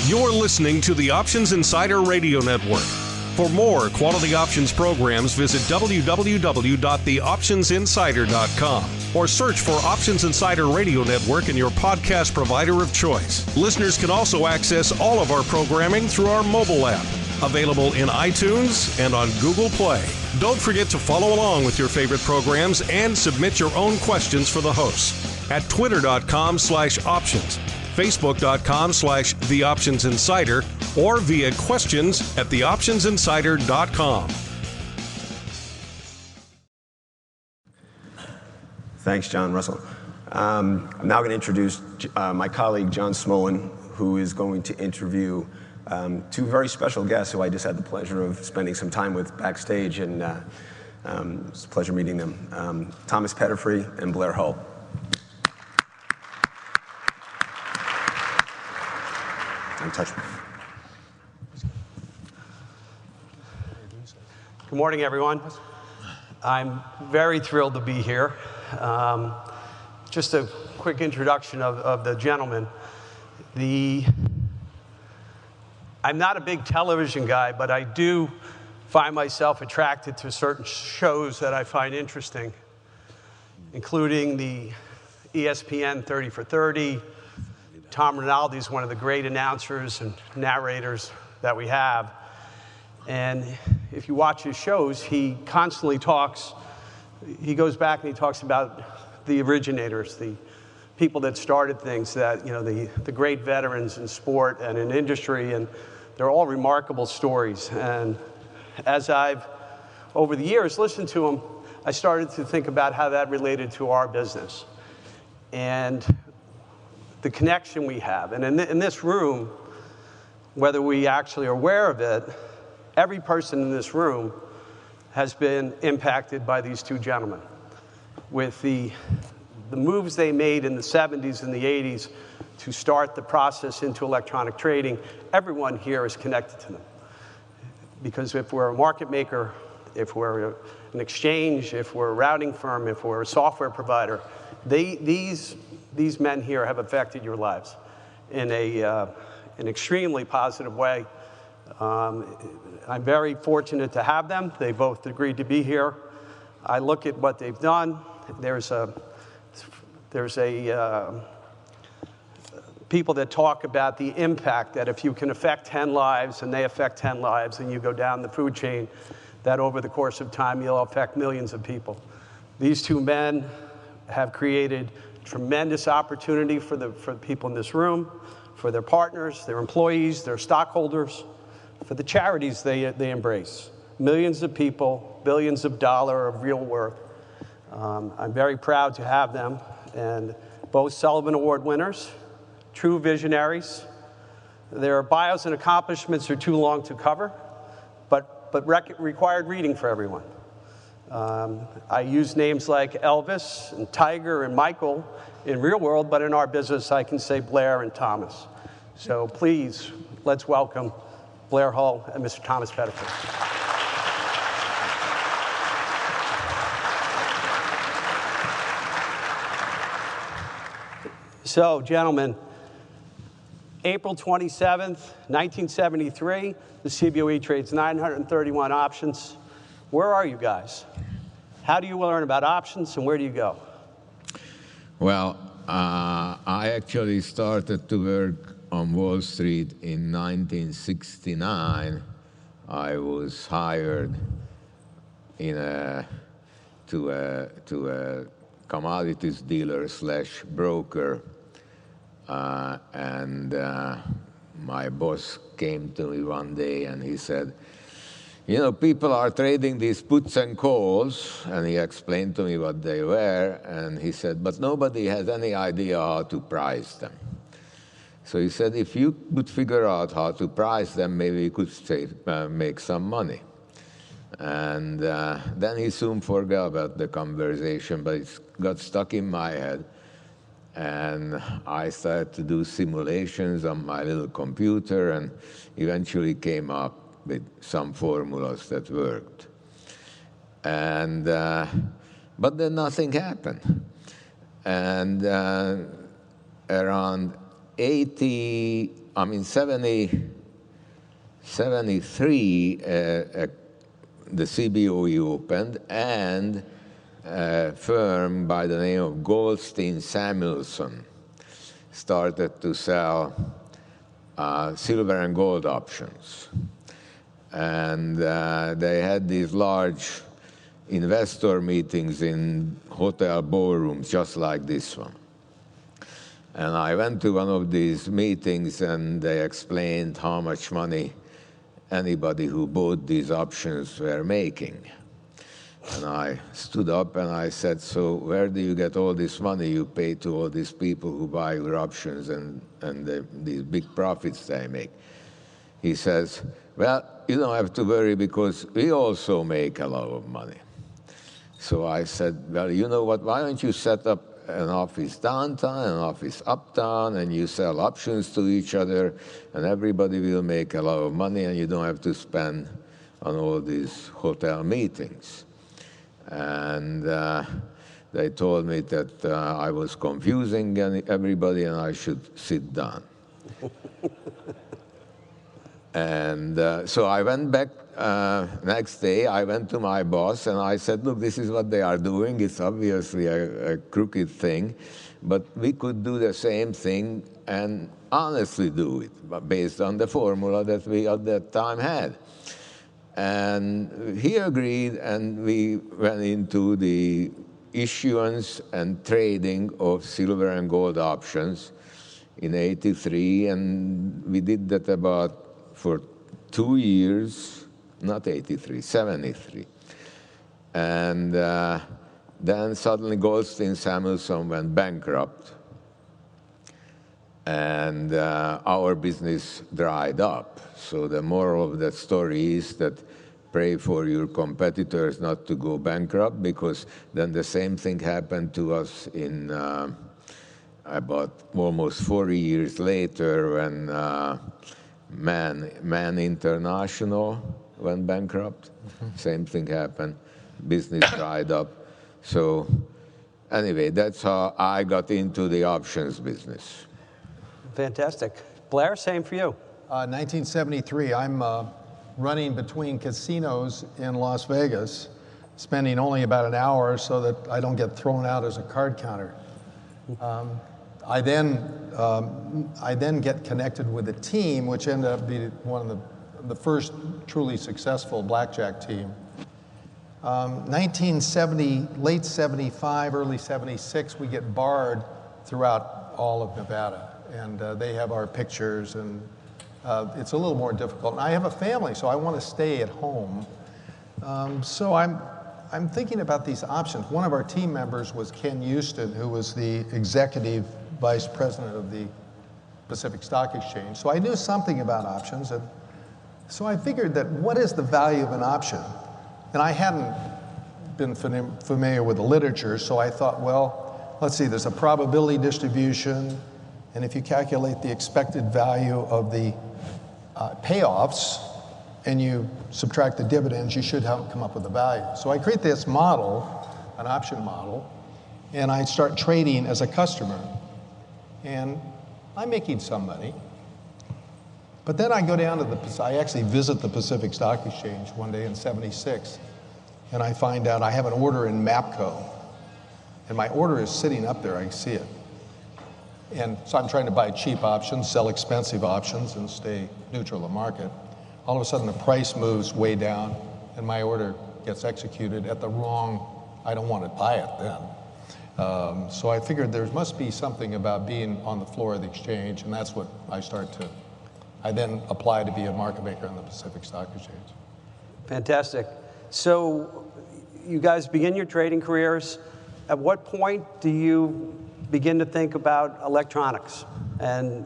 You're listening to the Options Insider Radio Network. For more quality options programs, visit www.theoptionsinsider.com or search for Options Insider Radio Network in your podcast provider of choice. Listeners can also access all of our programming through our mobile app, available in iTunes and on Google Play. Don't forget to follow along with your favorite programs and submit your own questions for the hosts at twitter.com/options, facebook.com/theoptionsinsider, or via questions at theoptionsinsider.com. Thanks, John Russell. I'm now going to introduce my colleague, John Smolin, who is going to interview two very special guests who I just had the pleasure of spending some time with backstage, and it's a pleasure meeting them. Thomas Peterffy and Blair Hull. Touch me. Good morning, everyone. I'm very thrilled to be here. Just a quick introduction of the gentleman. I'm not a big television guy, but I do find myself attracted to certain shows that I find interesting, including the ESPN 30 for 30. Tom Rinaldi is one of the great announcers and narrators that we have. And if you watch his shows, he constantly talks, he goes back and he talks about the originators, the people that started things, that, you know, the great veterans in sport and in industry, and they're all remarkable stories. And as I've, over the years, listened to him, I started to think about how that related to our business and the connection we have. And in this room, whether we actually are aware of it, every person in this room has been impacted by these two gentlemen. With the moves they made in the 70s and the 80s to start the process into electronic trading, everyone here is connected to them. Because if we're a market maker, if we're an exchange, if we're a routing firm, if we're a software provider, these men here have affected your lives in an extremely positive way. I'm very fortunate to have them. They both agreed to be here. I look at what they've done. There's people that talk about the impact that if you can affect 10 lives and they affect 10 lives and you go down the food chain, that over the course of time you'll affect millions of people. These two men have created tremendous opportunity for the people in this room, for their partners, their employees, their stockholders, for the charities they embrace. Millions of people, billions of dollars of real worth. I'm very proud to have them, and both Sullivan Award winners, true visionaries. Their bios and accomplishments are too long to cover, but required reading for everyone. I use names like Elvis and Tiger and Michael in real world, but in our business, I can say Blair and Thomas. So please, let's welcome Blair Hull and Mr. Thomas Peterffy. So, gentlemen, April 27th, 1973, the CBOE trades 931 options. Where are you guys? How do you learn about options, and where do you go? Well, I actually started to work on Wall Street in 1969. I was hired to a commodities dealer / broker, and my boss came to me one day and he said, you know, people are trading these puts and calls, and he explained to me what they were, and he said, but nobody has any idea how to price them. So he said, if you could figure out how to price them, maybe you could make some money. And then he soon forgot about the conversation, but it got stuck in my head. And I started to do simulations on my little computer and eventually came up with some formulas that worked. And, but then nothing happened. And around 80 73, the CBOE opened, and a firm by the name of Goldstein Samuelson started to sell silver and gold options. And they had these large investor meetings in hotel ballrooms, just like this one. And I went to one of these meetings, and they explained how much money anybody who bought these options were making. And I stood up and I said, so where do you get all this money you pay to all these people who buy your options and these big profits they make? He says, well, you don't have to worry because we also make a lot of money. So I said, well, you know what, why don't you set up an office downtown, an office uptown, and you sell options to each other, and everybody will make a lot of money, and you don't have to spend on all these hotel meetings. And they told me that I was confusing everybody and I should sit down. And so I went back next day. I went to my boss and I said, look, this is what they are doing. It's obviously a crooked thing, but we could do the same thing and honestly do it based on the formula that we at that time had. And he agreed, and we went into the issuance and trading of silver and gold options in '83, and we did that for 2 years, not '83, '73. And then suddenly Goldstein Samuelson went bankrupt, and our business dried up. So the moral of that story is that pray for your competitors not to go bankrupt, because then the same thing happened to us in about almost 40 years later when Man International went bankrupt. Same thing happened. Business dried up. So anyway, that's how I got into the options business. Fantastic. Blair, same for you. 1973, I'm running between casinos in Las Vegas, spending only about an hour so that I don't get thrown out as a card counter. I then get connected with a team, which ended up being one of the first truly successful blackjack team. 1970, late 75, early 76, we get barred throughout all of Nevada, and they have our pictures, and it's a little more difficult. And I have a family, so I want to stay at home. So I'm thinking about these options. One of our team members was Ken Houston, who was the executive vice president of the Pacific Stock Exchange. So I knew something about options, and so I figured that what is the value of an option? And I hadn't been familiar with the literature, so I thought, well, let's see, there's a probability distribution, and if you calculate the expected value of the payoffs and you subtract the dividends, you should come up with a value. So I create this model, an option model, and I start trading as a customer. And I'm making some money. But then I go down to I actually visit the Pacific Stock Exchange one day in '76, and I find out I have an order in MAPCO. And my order is sitting up there, I can see it. And so I'm trying to buy cheap options, sell expensive options, and stay neutral to market. All of a sudden the price moves way down, and my order gets executed at the wrong, I don't want to buy it then. So I figured there must be something about being on the floor of the exchange, and that's what I then applied to be a market maker on the Pacific Stock Exchange. Fantastic. So you guys begin your trading careers. At what point do you begin to think about electronics and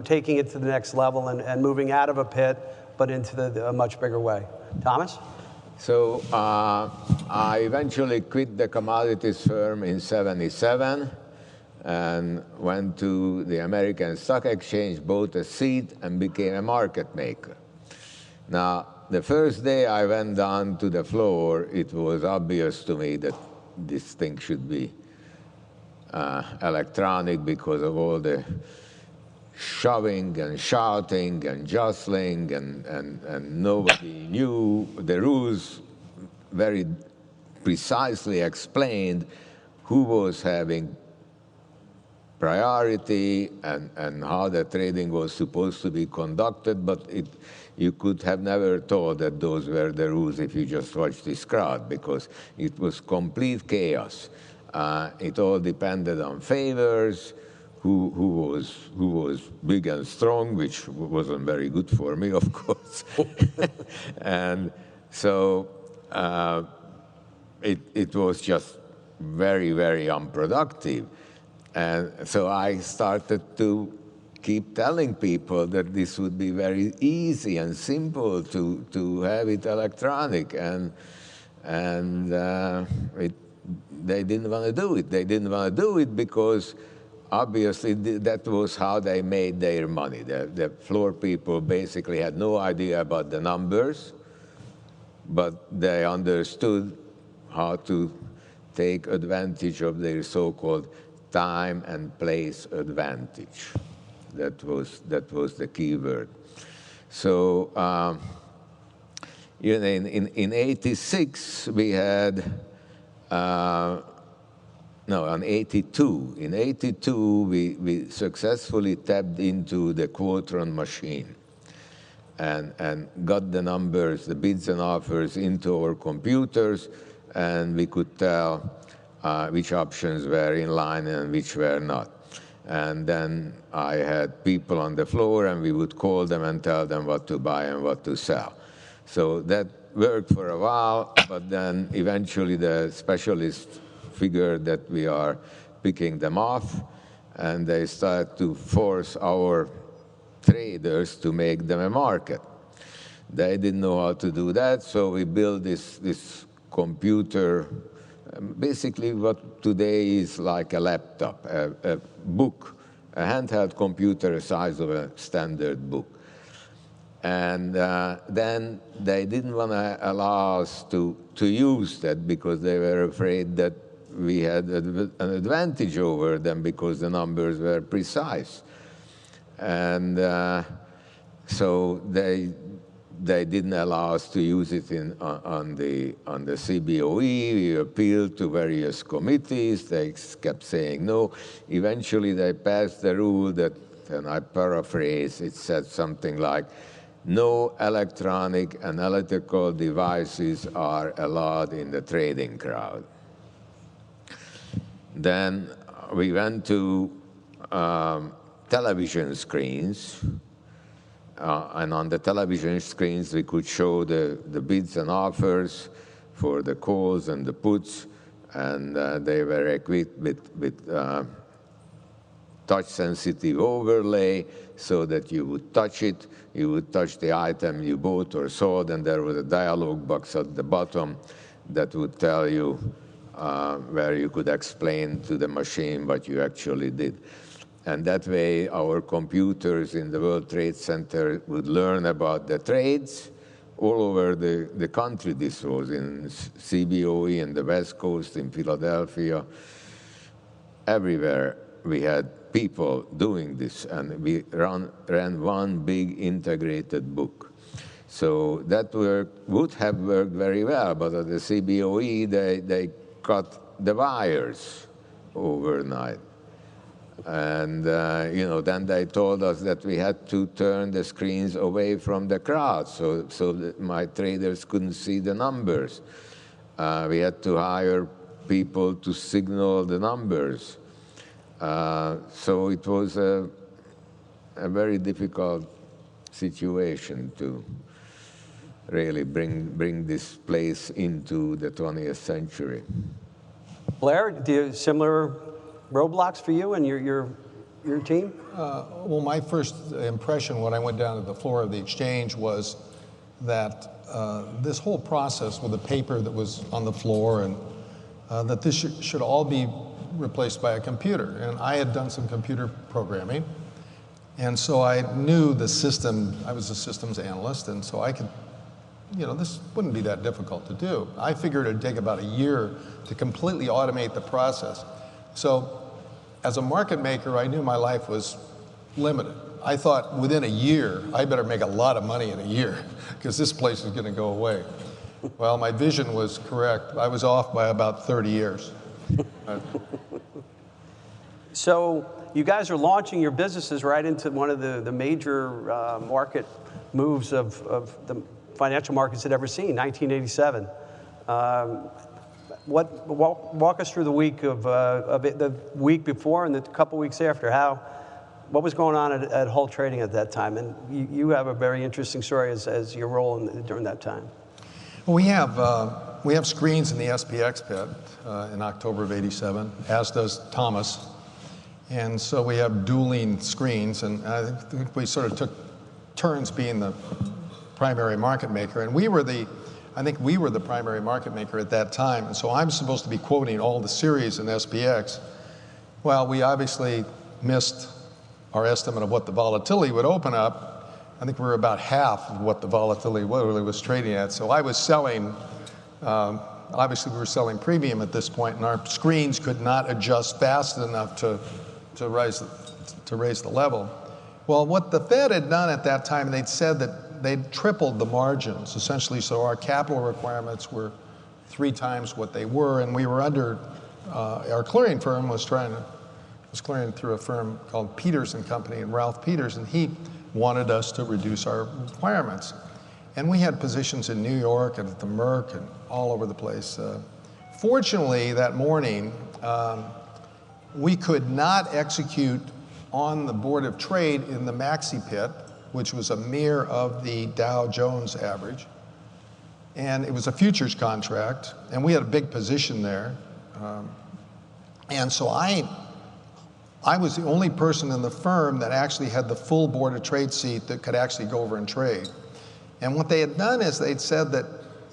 taking it to the next level and moving out of a pit, but into a much bigger way? Thomas? So I eventually quit the commodities firm in '77 and went to the American Stock Exchange, bought a seat, and became a market maker. Now, the first day I went down to the floor, it was obvious to me that this thing should be electronic because of all the shoving and shouting and jostling, and nobody knew the rules very precisely explained who was having priority and how the trading was supposed to be conducted, but you could have never thought that those were the rules if you just watched this crowd, because it was complete chaos. It all depended on favors, who was big and strong, which wasn't very good for me, of course. And so it was just very, very unproductive. And so I started to keep telling people that this would be very easy and simple to have it electronic, and they didn't want to do it. They didn't want to do it because obviously that was how they made their money. The floor people basically had no idea about the numbers, but they understood how to take advantage of their so-called time and place advantage. That was the key word. So in '86 we had in '82. In '82 we successfully tapped into the Quotron machine and got the numbers, the bids and offers into our computers, and we could tell which options were in line and which were not. And then I had people on the floor, and we would call them and tell them what to buy and what to sell. So that worked for a while, but then eventually the specialists figured that we are picking them off, and they started to force our traders to make them a market. They didn't know how to do that, so we built this computer, basically what today is like a laptop, a book, a handheld computer the size of a standard book. And then they didn't want to allow us to use that because they were afraid that we had an advantage over them because the numbers were precise. And so they didn't allow us to use it on the CBOE. We appealed to various committees. They kept saying no. Eventually, they passed the rule that, and I paraphrase, it said something like, no electronic analytical devices are allowed in the trading crowd. Then we went to television screens. And on the television screens, we could show the bids and offers for the calls and the puts, and they were equipped with touch-sensitive overlay so that you would touch it, you would touch the item you bought or sold, and there was a dialog box at the bottom that would tell you where you could explain to the machine what you actually did. And that way, our computers in the World Trade Center would learn about the trades all over the country. This was in CBOE, in the West Coast, in Philadelphia. Everywhere we had people doing this, and we ran one big integrated book. So that would have worked very well, but at the CBOE, they cut the wires overnight. And then they told us that we had to turn the screens away from the crowd so that my traders couldn't see the numbers. We had to hire people to signal the numbers. So it was a very difficult situation to really bring this place into the 20th century. Blair, do you have similar roadblocks for you and your team? Well, my first impression when I went down to the floor of the exchange was that this whole process with the paper that was on the floor, and that this should all be replaced by a computer. And I had done some computer programming, and so I knew the system. I was a systems analyst, and so I could, this wouldn't be that difficult to do. I figured it'd take about a year to completely automate the process. So as a market maker, I knew my life was limited. I thought within a year, I better make a lot of money in a year because this place is going to go away. Well, my vision was correct. I was off by about 30 years. So you guys are launching your businesses right into one of the major market moves of the financial markets had ever seen, 1987. Walk us through the week the week before and the couple weeks after. What was going on at Hull Trading at that time? And you have a very interesting story as your role during that time. Well, we have screens in the SPX pit in October of '87, as does Thomas. And so we have dueling screens, and I think we sort of took turns being the primary market maker. And I think we were the primary market maker at that time. And so I'm supposed to be quoting all the series in SPX. Well, we obviously missed our estimate of what the volatility would open up. I think we were about half of what the volatility literally was trading at. So I was selling, obviously we were selling premium at this point, and our screens could not adjust fast enough to raise the level. Well, what the Fed had done at that time, they'd said that they'd tripled the margins, essentially, so our capital requirements were 3 times what they were, and we were under, our clearing firm was clearing through a firm called Peters and Company, and Ralph Peters, and he wanted us to reduce our requirements. And we had positions in New York and at the Merck and all over the place. Fortunately, that morning, we could not execute on the Board of Trade in the Maxi Pit, which was a mirror of the Dow Jones average. And it was a futures contract, and we had a big position there. And so I was the only person in the firm that actually had the full Board of Trade seat that could actually go over and trade. And what they had done is they'd said that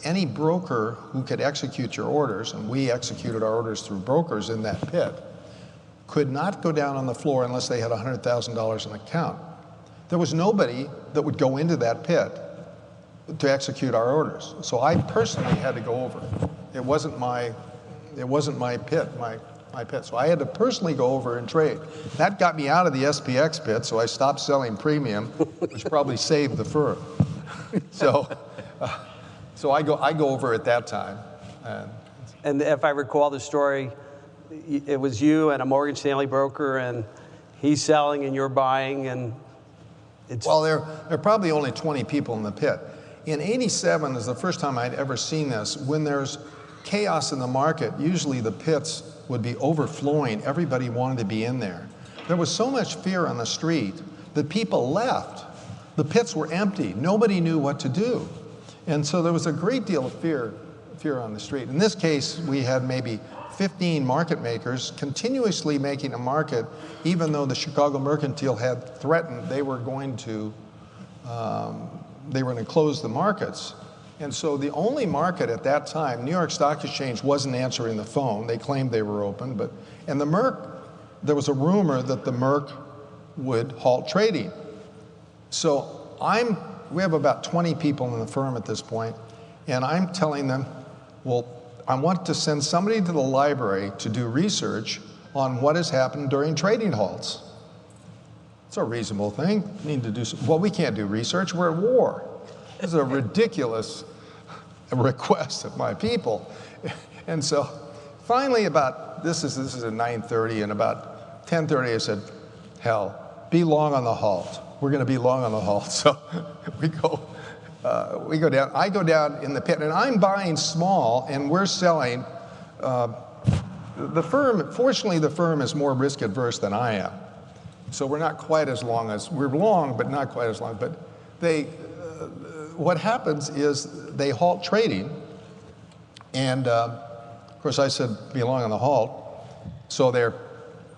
any broker who could execute your orders, and we executed our orders through brokers in that pit, could not go down on the floor unless they had $100,000 in account. There was nobody that would go into that pit to execute our orders. So I personally had to go over. It wasn't my pit, my pit. So I had to personally go over and trade. That got me out of the SPX pit, so I stopped selling premium, which probably saved the firm. So I go over at that time. And if I recall the story, it was you and a Morgan Stanley broker, and he's selling and you're buying, and it's... Well, there are probably only 20 people in the pit. In '87 is the first time I'd ever seen this. When there's chaos in the market, usually the pits would be overflowing. Everybody wanted to be in there. There was so much fear on the street that people left. The pits were empty. Nobody knew what to do. And so there was a great deal of fear on the street. In this case, we had maybe 15 market makers continuously making a market, even though the Chicago Mercantile had threatened they were going to close the markets. And so the only market at that time, New York Stock Exchange wasn't answering the phone. They claimed they were open, and the Merck, there was a rumor that the Merck would halt trading. So we have about 20 people in the firm at this point, and I'm telling them, well, I want to send somebody to the library to do research on what has happened during trading halts. It's a reasonable thing. Need to do well, we can't do research. We're at war. This is a ridiculous request of my people. And so finally this is at 9:30, and about 10:30 I said, hell, be long on the halt. We're going to be long on the halt. So we go down. I go down in the pit, and I'm buying small, and we're selling. The firm, fortunately, the firm is more risk adverse than I am. So we're not quite as long we're long, but not quite as long. But what happens is they halt trading, and of course I said be long on the halt. So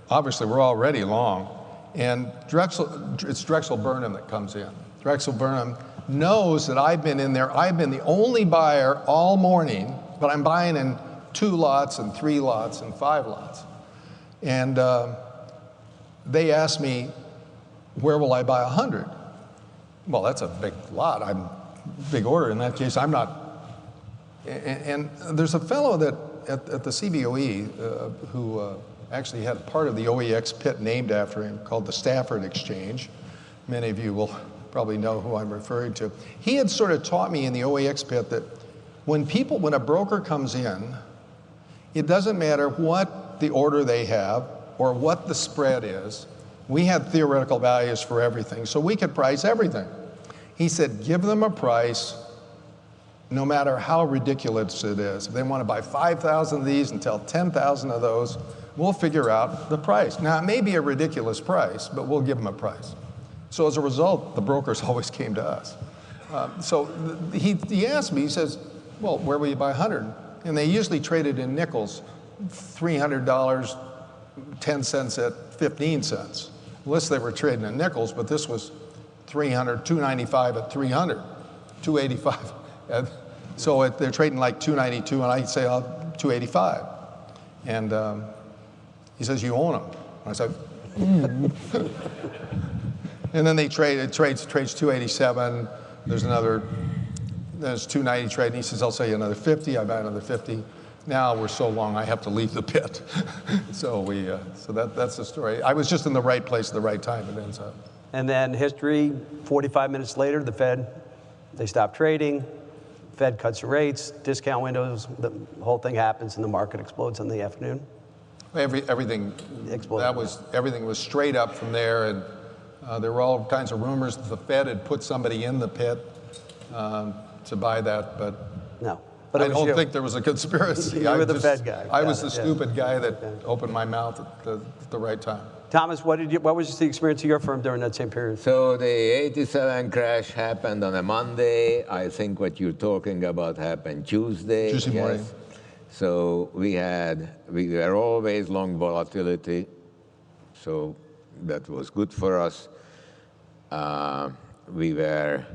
obviously we're already long. And it's Drexel Burnham that comes in. Drexel Burnham knows that I've been in there. I've been the only buyer all morning, but I'm buying in 2 lots and 3 lots and 5 lots. And they asked me, where will I buy 100? Well, that's a big lot. Big order. In that case, I'm not. And there's a fellow that at the CBOE who actually had part of the OEX pit named after him called the Stafford Exchange. Many of you will probably know who I'm referring to. He had sort of taught me in the OEX pit that when a broker comes in, it doesn't matter what the order they have or what the spread is. We had theoretical values for everything, so we could price everything. He said, give them a price no matter how ridiculous it is. If they want to buy 5,000 of these and tell 10,000 of those, we'll figure out the price. Now, it may be a ridiculous price, but we'll give them a price. So as a result, the brokers always came to us. He asked me, he says, well, where will you buy 100? And they usually traded in nickels, $300, 10 cents at 15 cents. Unless they were trading in nickels, but this was 300, 295 at 300, 285. So they're trading like 292, and I say, 285. And he says, you own them. I said, and then it trades 287. There's 290 trading. He says, I'll sell you another 50. I buy another 50. Now we're so long, I have to leave the pit. So that's the story. I was just in the right place at the right time, it ends up. And then history, 45 minutes later, the Fed, they stop trading. Fed cuts the rates, discount windows, the whole thing happens, and the market explodes in the afternoon. Everything exploded. Everything was straight up from there, and there were all kinds of rumors that the Fed had put somebody in the pit to buy that, but no. But I don't think there was a conspiracy. You were the Fed guy. I was the stupid guy that opened my mouth at the right time. Thomas, what was the experience of your firm during that same period? So the 87 crash happened on a Monday. I think what you're talking about happened Tuesday. Tuesday morning. So we were always long volatility. So that was good for us. We were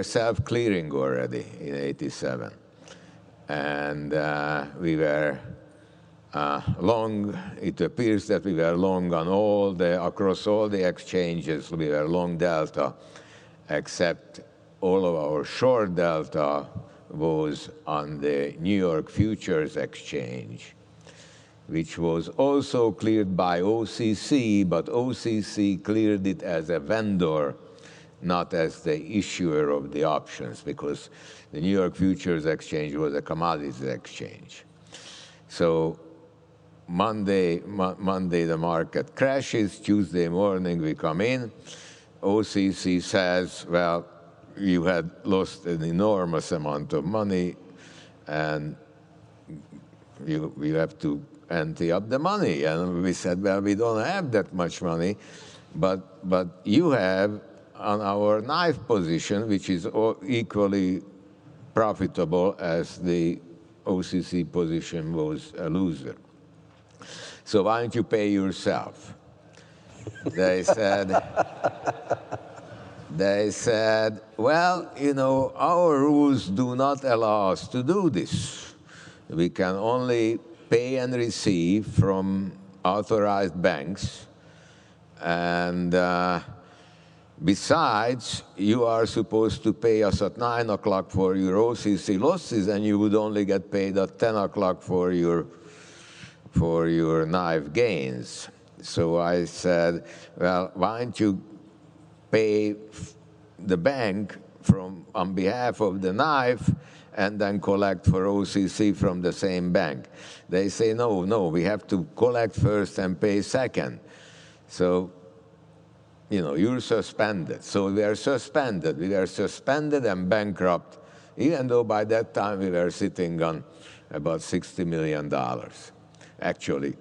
self-clearing already in 87. And we were long. It appears that we were long on across all the exchanges. We were long delta, except all of our short delta was on the New York Futures Exchange, which was also cleared by OCC, but OCC cleared it as a vendor, not as the issuer of the options, because the New York Futures Exchange was a commodities exchange. So Monday the market crashes. Tuesday morning we come in. OCC says, well, you had lost an enormous amount of money, and you have to ante up the money. And we said, well, we don't have that much money, but you have on our knife position, which is equally profitable as the OCC position was a loser. So why don't you pay yourself? They said, well, our rules do not allow us to do this. We can only pay and receive from authorized banks. And besides, you are supposed to pay us at 9 o'clock for your OCC losses, and you would only get paid at 10 o'clock for your knife gains. So I said, well, why don't you pay the bank on behalf of the knife and then collect for OCC from the same bank? They say, no, we have to collect first and pay second. So, you're suspended. So we are suspended. We were suspended and bankrupt, even though by that time we were sitting on about $60 million. Actually,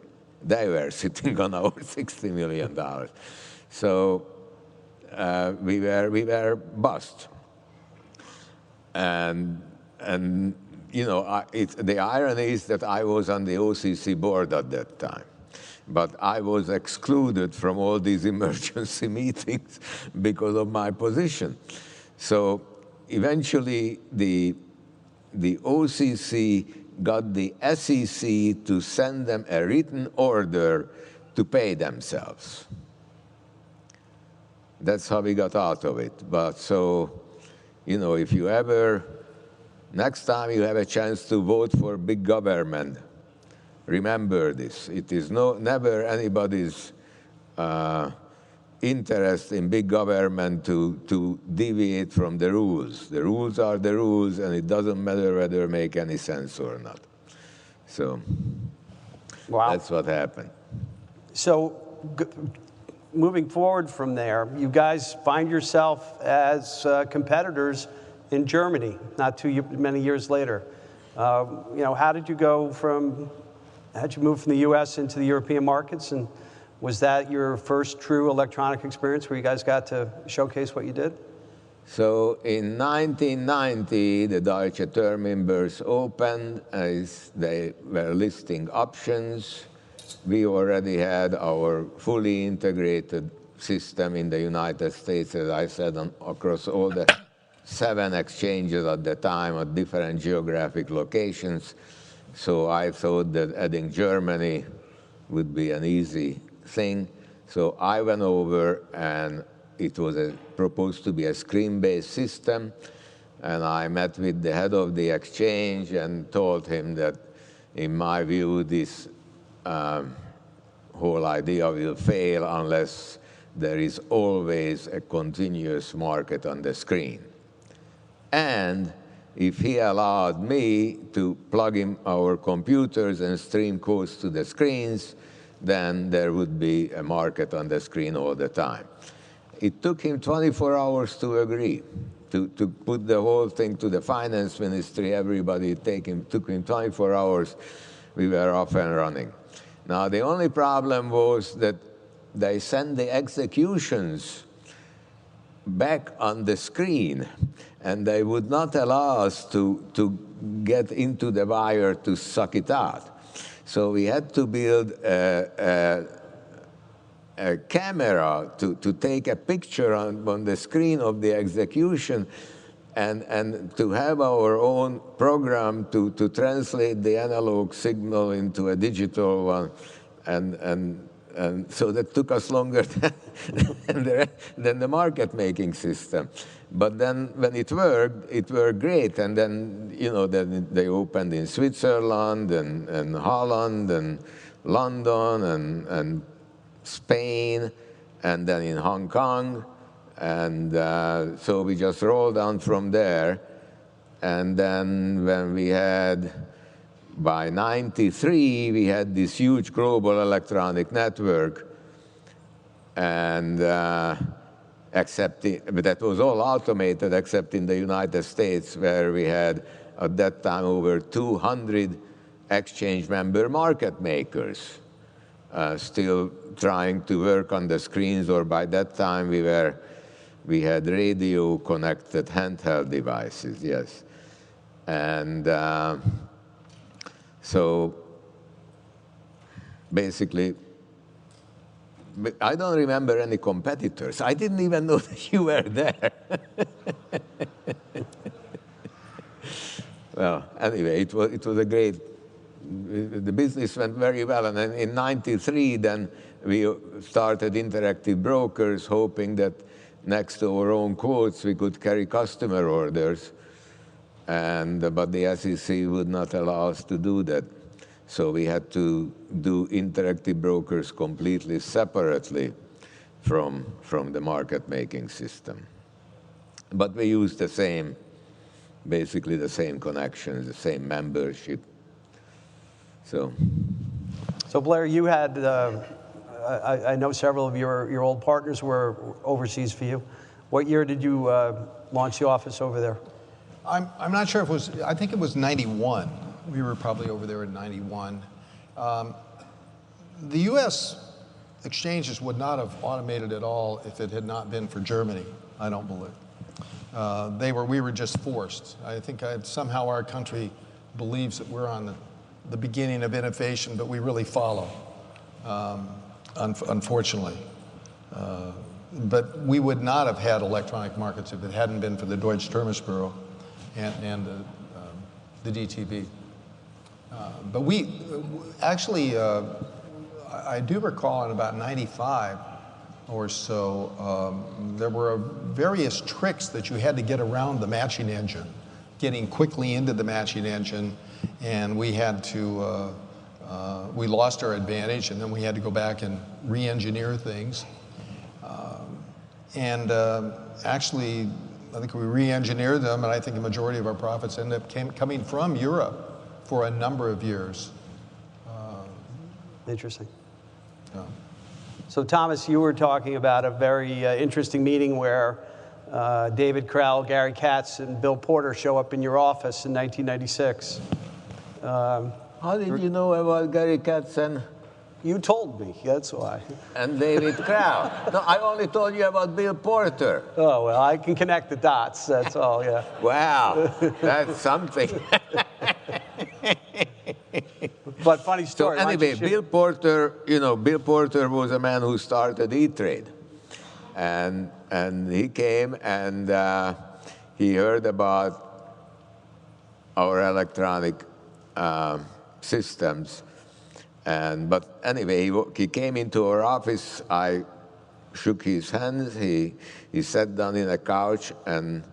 they were sitting on our $60 million. So we were bust. And the irony is that I was on the OCC board at that time. But I was excluded from all these emergency meetings because of my position. So eventually, the OCC got the SEC to send them a written order to pay themselves. That's how we got out of it. But so, if you next time you have a chance to vote for big government, remember this. It is never anybody's interest in big government to deviate from the rules. The rules are the rules, and it doesn't matter whether they make any sense or not. So that's what happened. So moving forward from there, you guys find yourself as competitors in Germany, not too many years later. How did you move from the U.S. into the European markets, and was that your first true electronic experience where you guys got to showcase what you did? So in 1990, the Deutsche Terminbörse opened as they were listing options. We already had our fully integrated system in the United States, as I said, across all the 7 exchanges at the time at different geographic locations. So I thought that adding Germany would be an easy thing. So I went over, and it was proposed to be a screen-based system. And I met with the head of the exchange and told him that, in my view, this whole idea will fail unless there is always a continuous market on the screen. And if he allowed me to plug in our computers and stream codes to the screens, then there would be a market on the screen all the time. It took him 24 hours to agree, to put the whole thing to the finance ministry. Everybody took him 24 hours. We were off and running. Now, the only problem was that they sent the executions back on the screen, and they would not allow us to get into the wire to suck it out. So we had to build a camera to take a picture on the screen of the execution, and to have our own program to translate the analog signal into a digital one. And so that took us longer than the market-making system. But then when it worked great. And then, then they opened in Switzerland and Holland and London and Spain, and then in Hong Kong. And so we just rolled on from there. And then when we had, by 93, we had this huge global electronic network, and but that was all automated except in the United States, where we had, at that time, over 200 exchange member market makers still trying to work on the screens, or by that time we had radio-connected handheld devices, yes. And so basically, I don't remember any competitors. I didn't even know that you were there. Well, anyway, it was a great, the business went very well. And then in 93, then we started Interactive Brokers, hoping that next to our own quotes, we could carry customer orders. But the SEC would not allow us to do that. So we had to do Interactive Brokers completely separately from the market-making system. But we used basically the same connections, the same membership. So Blair, you had, I know several of your old partners were overseas for you. What year did you launch the office over there? I'm not sure if it was, I think it was 91. We were probably over there in 91. The US exchanges would not have automated at all if it had not been for Germany, I don't believe. We were just forced. I think somehow our country believes that we're on the beginning of innovation, but we really follow, unfortunately. But we would not have had electronic markets if it hadn't been for the Deutsche Terminbörse and the DTB. But we actually, I do recall in about 95 or so, there were various tricks that you had to get around the matching engine, getting quickly into the matching engine, and we had to We lost our advantage, and then we had to go back and re-engineer things. Actually, I think we re-engineered them, and I think the majority of our profits ended up coming from Europe for a number of years. Interesting. Yeah. So Thomas, you were talking about a very interesting meeting where David Krell, Gary Katz, and Bill Porter show up in your office in 1996. How did you know about Gary Katz and You told me, that's why. David Krell? No, I only told you about Bill Porter. Oh, well, I can connect the dots, that's all, yeah. Wow, that's something. But funny story. So anyway, Bill Porter was a man who started E-Trade. And he came and he heard about our electronic systems. But anyway, he came into our office. I shook his hands. He sat down in a couch and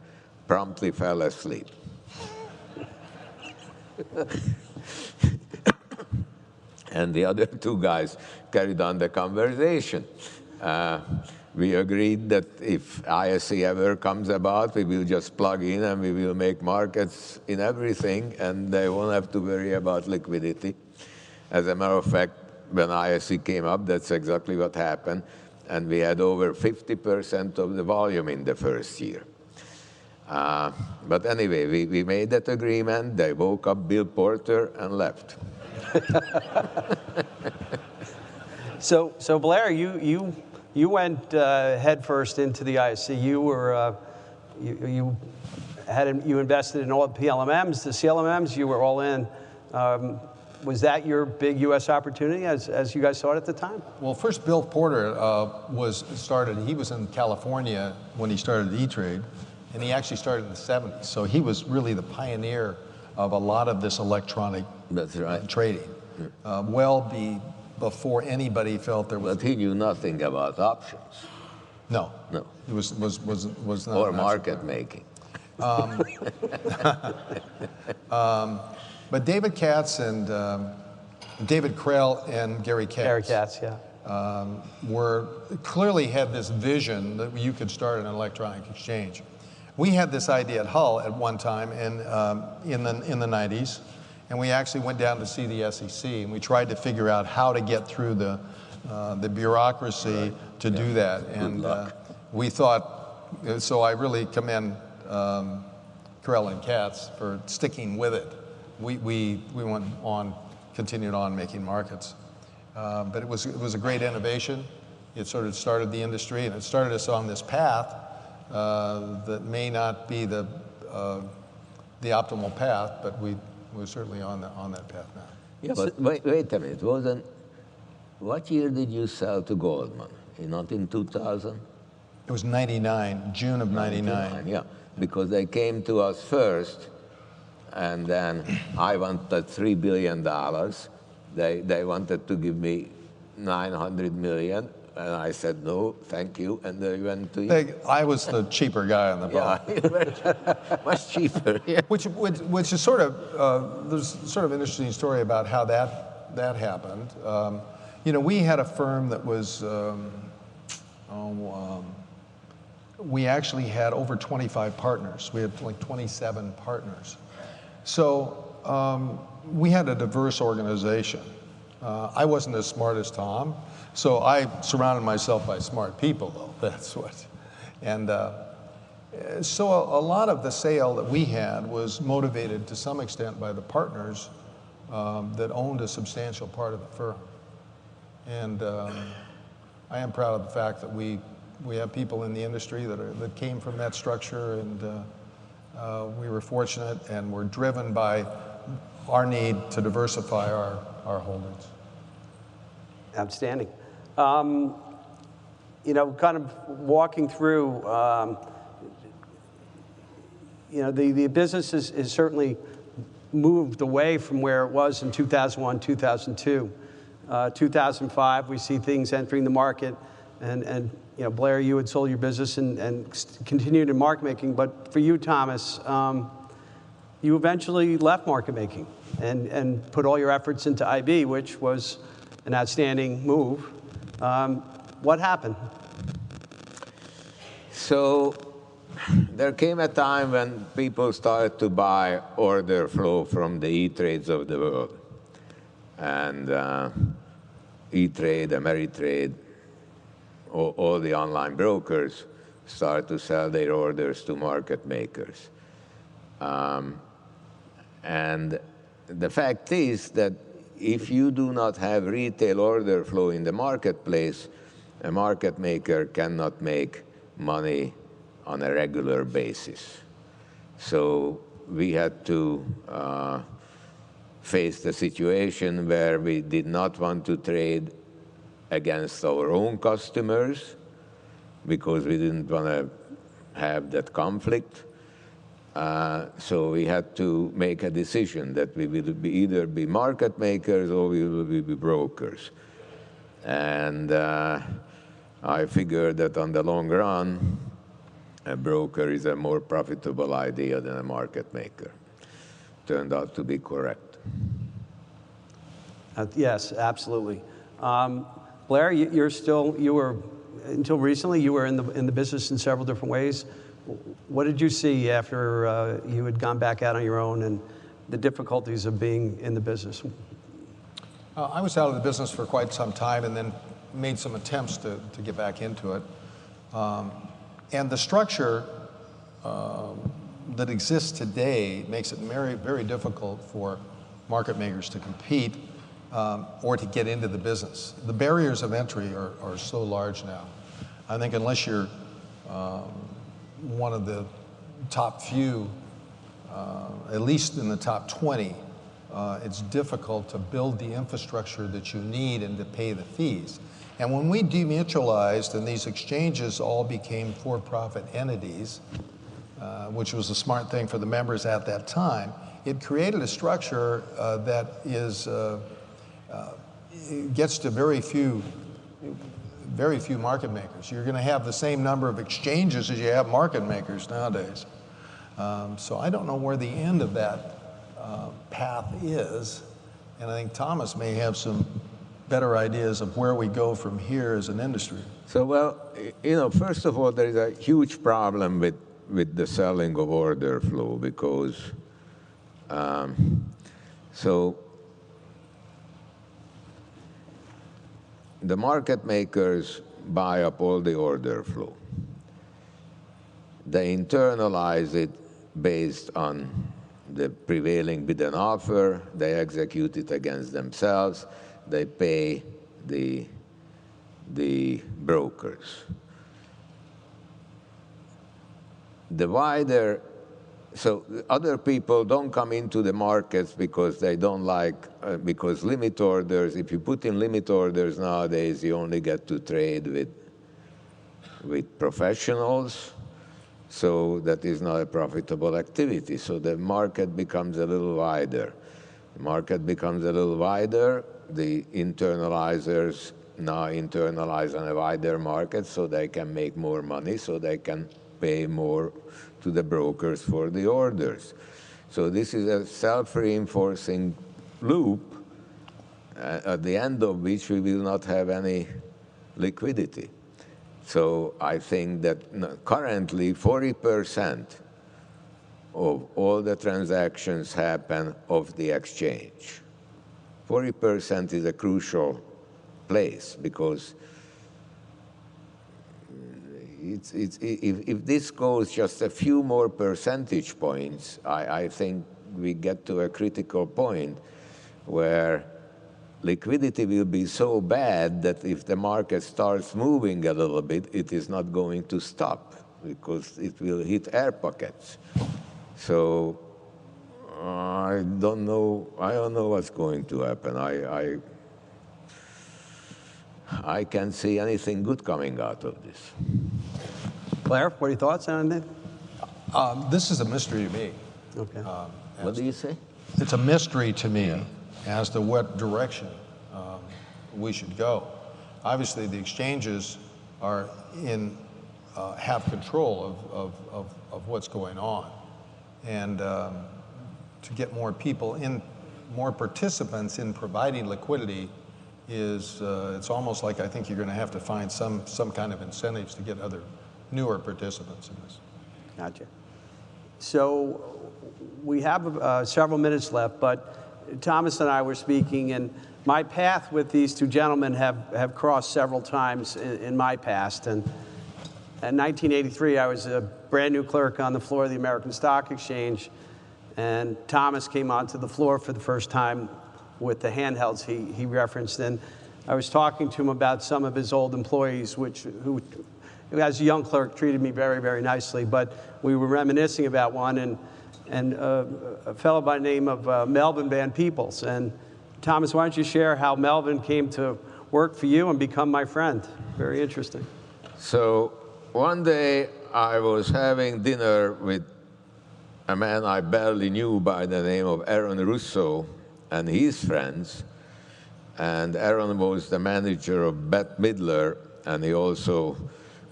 promptly fell asleep. And the other two guys carried on the conversation. We agreed that if ISE ever comes about, we will just plug in and we will make markets in everything, and they won't have to worry about liquidity. As a matter of fact, when ISE came up, that's exactly what happened, and we had over 50% of the volume in the first year. But anyway, we made that agreement. They woke up Bill Porter and left. So Blair, you went headfirst into the ISE. You were you invested in all the PLMMs, the CLMMs. You were all in. Was that your big U.S. opportunity as you guys saw it at the time? Well, first Bill Porter he was in California when he started E-Trade, and he actually started in the 70s. So he was really the pioneer of a lot of this electronic trading. Before anybody felt there was. But he knew nothing about options. No. It was not. Or market making. But David Katz and David Krell and Gary Katz. Gary Katz, yeah. Clearly had this vision that you could start an electronic exchange. We had this idea at Hull at one time in the 90s, and we actually went down to see the SEC, and we tried to figure out how to get through the bureaucracy to do that. And we thought, so I really commend Krell and Katz for sticking with it. We went on, continued on making markets. But it was a great innovation. It sort of started the industry, and it started us on this path that may not be the optimal path, but we're certainly on that path now. Yeah, but wait a minute. What year did you sell to Goldman? Not in 2000? It was 99, June of 99. Yeah, because they came to us first, and then I wanted $3 billion. They wanted to give me $900 million, and I said, no, thank you, and they went to you. I was the cheaper guy on the block. Yeah, much cheaper. Yeah. Which is sort of, there's sort of an interesting story about how that happened. We had a firm that was, we actually had over 25 partners. We had like 27 partners. So we had a diverse organization. I wasn't as smart as Tom, so I surrounded myself by smart people, though. That's what. And so a lot of the sale that we had was motivated to some extent by the partners that owned a substantial part of the firm. And I am proud of the fact that we have people in the industry that came from that structure, and we were fortunate and were driven by our need to diversify our holdings. Outstanding. Kind of walking through, the business is certainly moved away from where it was in 2001, 2002. 2005, we see things entering the market, and Blair, you had sold your business and continued in market making, but for you, Thomas, you eventually left market making and put all your efforts into IB, which was an outstanding move. What happened? So there came a time when people started to buy order flow from the E-Trades of the world. And E-Trade, Ameritrade, all the online brokers started to sell their orders to market makers. And the fact is that if you do not have retail order flow in the marketplace, a market maker cannot make money on a regular basis. So we had to face the situation where we did not want to trade against our own customers because we didn't want to have that conflict. So we had to make a decision that we will either be market makers or we will be brokers. And I figured that on the long run, a broker is a more profitable idea than a market maker. Turned out to be correct. Yes, absolutely. Blair, you were, until recently, you were in the business in several different ways. What did you see after you had gone back out on your own and the difficulties of being in the business? I was out of the business for quite some time and then made some attempts to get back into it. And the structure that exists today makes it very, very difficult for market makers to compete or to get into the business. The barriers of entry are so large now. I think unless you're one of the top few, at least in the top 20, it's difficult to build the infrastructure that you need and to pay the fees. And when we demutualized and these exchanges all became for-profit entities, which was a smart thing for the members at that time, it created a structure that gets to very few market makers. You're going to have the same number of exchanges as you have market makers nowadays. So I don't know where the end of that path is, and I think Thomas may have some better ideas of where we go from here as an industry. So, well, first of all, there is a huge problem with the selling of order flow because, so the market makers buy up all the order flow. They internalize it based on the prevailing bid and offer. They execute it against themselves. They pay the brokers. So other people don't come into the markets because they don't like, because limit orders, if you put in limit orders nowadays, you only get to trade with professionals. So that is not a profitable activity. So the market becomes a little wider. The market becomes a little wider. The internalizers now internalize on a wider market so they can make more money, so they can pay more to the brokers for the orders. So this is a self-reinforcing loop at the end of which we will not have any liquidity. So I think that currently 40% of all the transactions happen off the exchange. 40% is a crucial place because if this goes just a few more percentage points, I think we get to a critical point where liquidity will be so bad that if the market starts moving a little bit, it is not going to stop because it will hit air pockets. So I don't know what's going to happen. I can't see anything good coming out of this. Blair, what are your thoughts on it? This is a mystery to me. Okay. What do you say? It's a mystery to me as to what direction we should go. Obviously, the exchanges are have control of what's going on, and to get more people more participants in providing liquidity is, it's almost like I think you're going to have to find some kind of incentives to get other newer participants in this. Gotcha. So we have several minutes left, but Thomas and I were speaking, and my path with these two gentlemen have crossed several times in my past. And in 1983, I was a brand new clerk on the floor of the American Stock Exchange, and Thomas came onto the floor for the first time with the handhelds he referenced. And I was talking to him about some of his old employees, who as a young clerk treated me very, very nicely. But we were reminiscing about one, and a fellow by the name of Melvin Van Peebles. And Thomas, why don't you share how Melvin came to work for you and become my friend? Very interesting. So one day I was having dinner with a man I barely knew by the name of Aaron Russo and his friends. And Aaron was the manager of Bette Midler, and he also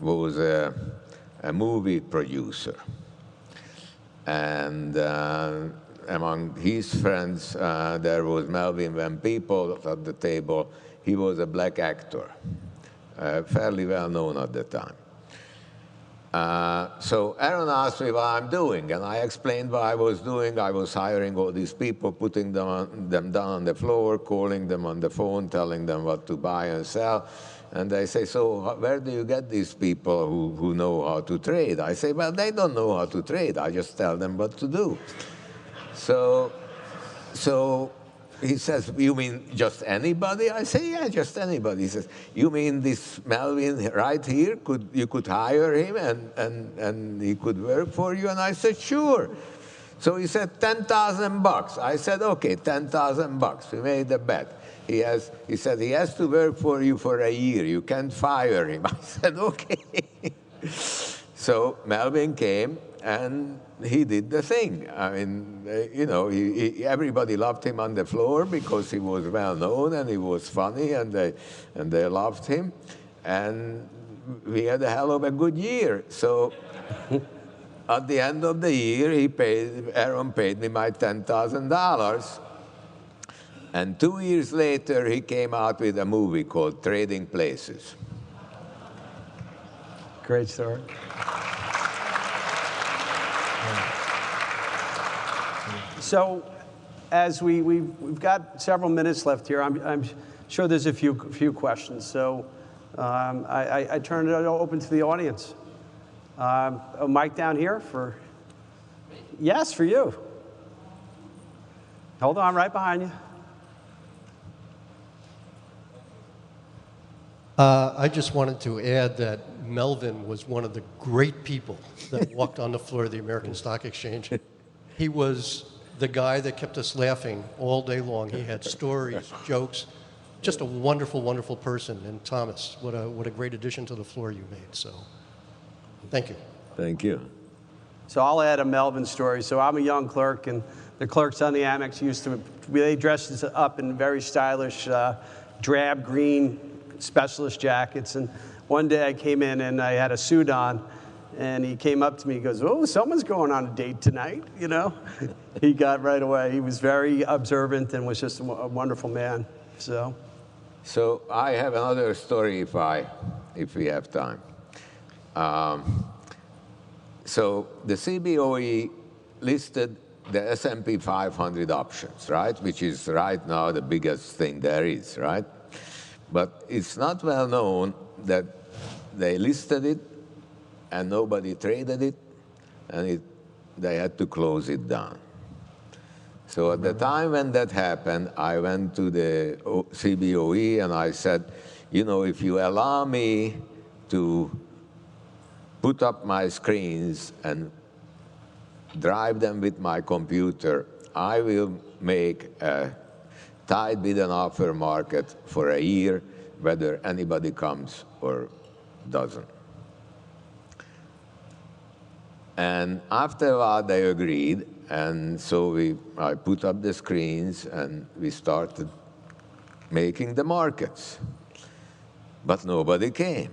was a movie producer. And among his friends, there was Melvin Van Peebles at the table. He was a black actor, fairly well known at the time. So Aaron asked me what I'm doing, and I explained what I was doing. I was hiring all these people, putting them down on the floor, calling them on the phone, telling them what to buy and sell. And they say, so where do you get these people who know how to trade? I say, well, they don't know how to trade. I just tell them what to do. So he says, you mean just anybody? I say, yeah, just anybody. He says, you mean this Melvin right here? You could hire him and he could work for you? And I said, sure. So he said, $10,000. I said, okay, $10,000. We made a bet. He said, he has to work for you for a year. You can't fire him. I said, okay. So Melvin came, and he did the thing. I mean, you know, everybody loved him on the floor because he was well known and he was funny, and they loved him. And we had a hell of a good year. So at the end of the year, Aaron paid me my $10,000. And 2 years later, he came out with a movie called Trading Places. Great story. So, as we've got several minutes left here, I'm sure there's a few questions. So, I turn it open to the audience. A mic down here for, yes, for you. Hold on, right behind you. I just wanted to add that Melvin was one of the great people that walked on the floor of the American Stock Exchange. He was the guy that kept us laughing all day long. He had stories, jokes, just a wonderful, wonderful person. And Thomas, what a great addition to the floor you made. So, thank you. Thank you. So I'll add a Melvin story. So I'm a young clerk, and the clerks on the Amex they dressed us up in very stylish drab green specialist jackets. And one day I came in and I had a suit on, and he came up to me, he goes, oh, someone's going on a date tonight, you know? He got right away. He was very observant and was just a wonderful man, so. So I have another story if we have time. So the CBOE listed the S&P 500 options, right? Which is right now the biggest thing there is, right? But it's not well known that they listed it and nobody traded it, and they had to close it down. So at the time when that happened, I went to the CBOE and I said, you know, if you allow me to put up my screens and drive them with my computer, I will make a tight bid and offer market for a year, whether anybody comes or doesn't. And after a while, they agreed, and so I put up the screens and we started making the markets. But nobody came.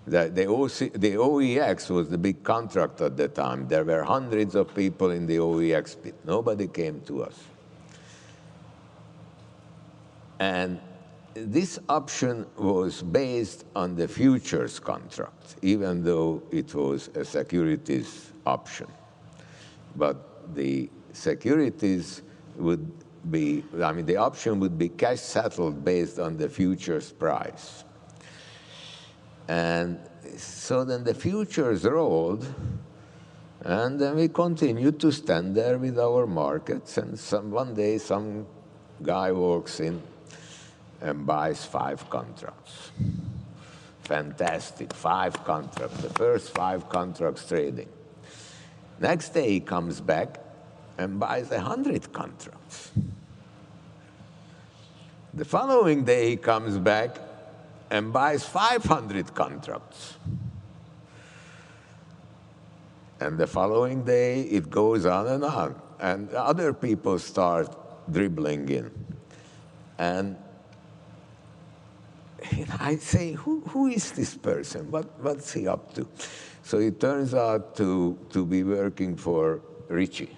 The OEX was the big contract at the time. There were hundreds of people in the OEX bid. Nobody came to us. And this option was based on the futures contract, even though it was a securities option. But the securities would be, I mean, the option would be cash settled based on the futures price. And so then the futures rolled, and then we continued to stand there with our markets, and one day some guy walks in and buys 5 contracts. Fantastic, 5 contracts, the first 5 contracts trading. Next day he comes back and buys 100 contracts. The following day he comes back and buys 500 contracts. And the following day, it goes on, and other people start dribbling in. And I say, who is this person? What's he up to? So he turns out to be working for Ritchie.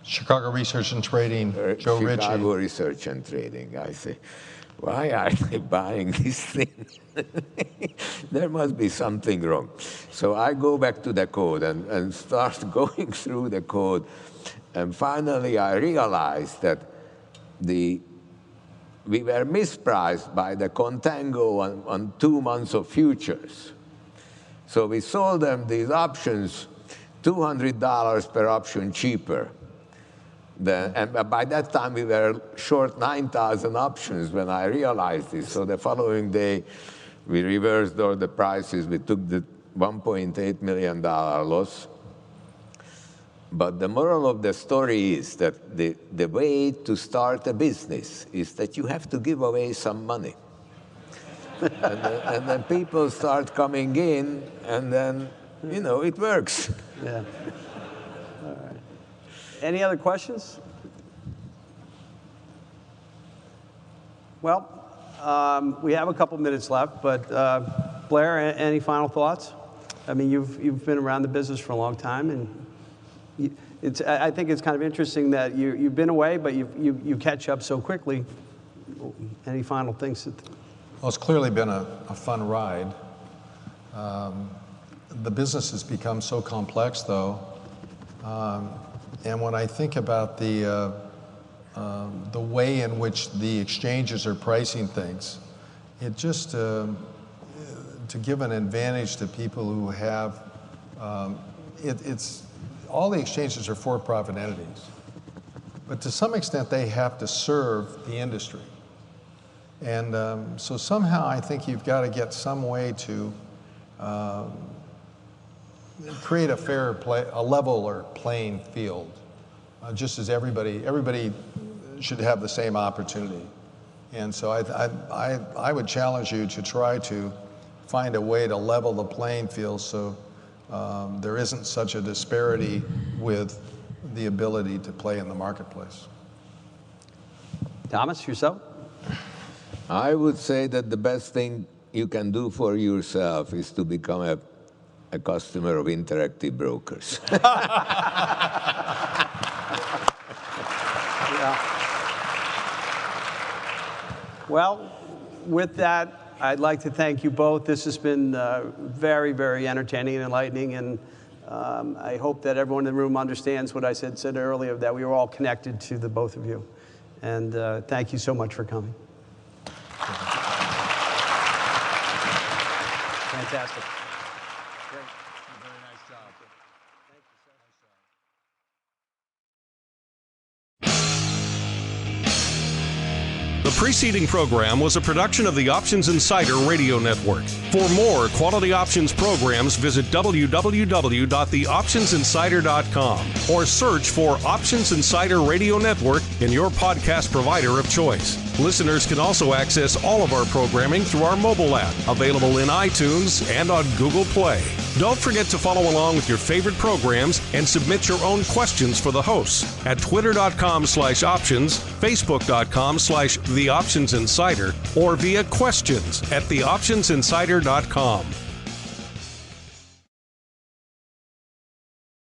Chicago Research and Trading, Joe Ritchie. Chicago Research and Trading. I say, why are they buying this thing? There must be something wrong. So I go back to the code and start going through the code. And finally, I realized that we were mispriced by the contango on 2 months of futures. So we sold them these options $200 per option cheaper. And by that time, we were short 9,000 options when I realized this. So the following day, we reversed all the prices. We took the $1.8 million loss. But the moral of the story is that the way to start a business is that you have to give away some money. and then people start coming in, and then, you know, it works. Yeah. All right. Any other questions? Well, we have a couple minutes left, but Blair, any final thoughts? I mean, you've been around the business for a long time, and I think it's kind of interesting that you've been away, but you catch up so quickly. Any final things? Well, it's clearly been a fun ride. The business has become so complex, though. And when I think about the way in which the exchanges are pricing things, it just, to give an advantage to people who have, it's all the exchanges are for-profit entities. But to some extent, they have to serve the industry. And so somehow I think you've got to get some way to create a fair play, a level or playing field, just as everybody should have the same opportunity. And so I would challenge you to try to find a way to level the playing field so there isn't such a disparity with the ability to play in the marketplace. Thomas, yourself? I would say that the best thing you can do for yourself is to become a customer of Interactive Brokers. Yeah. Well, with that, I'd like to thank you both. This has been very, very entertaining and enlightening, and I hope that everyone in the room understands what I said earlier, that we were all connected to the both of you. And thank you so much for coming. Fantastic. Great. Very nice job. Thank you, sir. The preceding program was a production of the Options Insider Radio Network. For more quality options programs, visit www.theoptionsinsider.com or search for Options Insider Radio Network in your podcast provider of choice. Listeners can also access all of our programming through our mobile app, available in iTunes and on Google Play. Don't forget to follow along with your favorite programs and submit your own questions for the hosts at twitter.com/options, facebook.com/theoptionsinsider, or via questions@theoptionsinsider.com.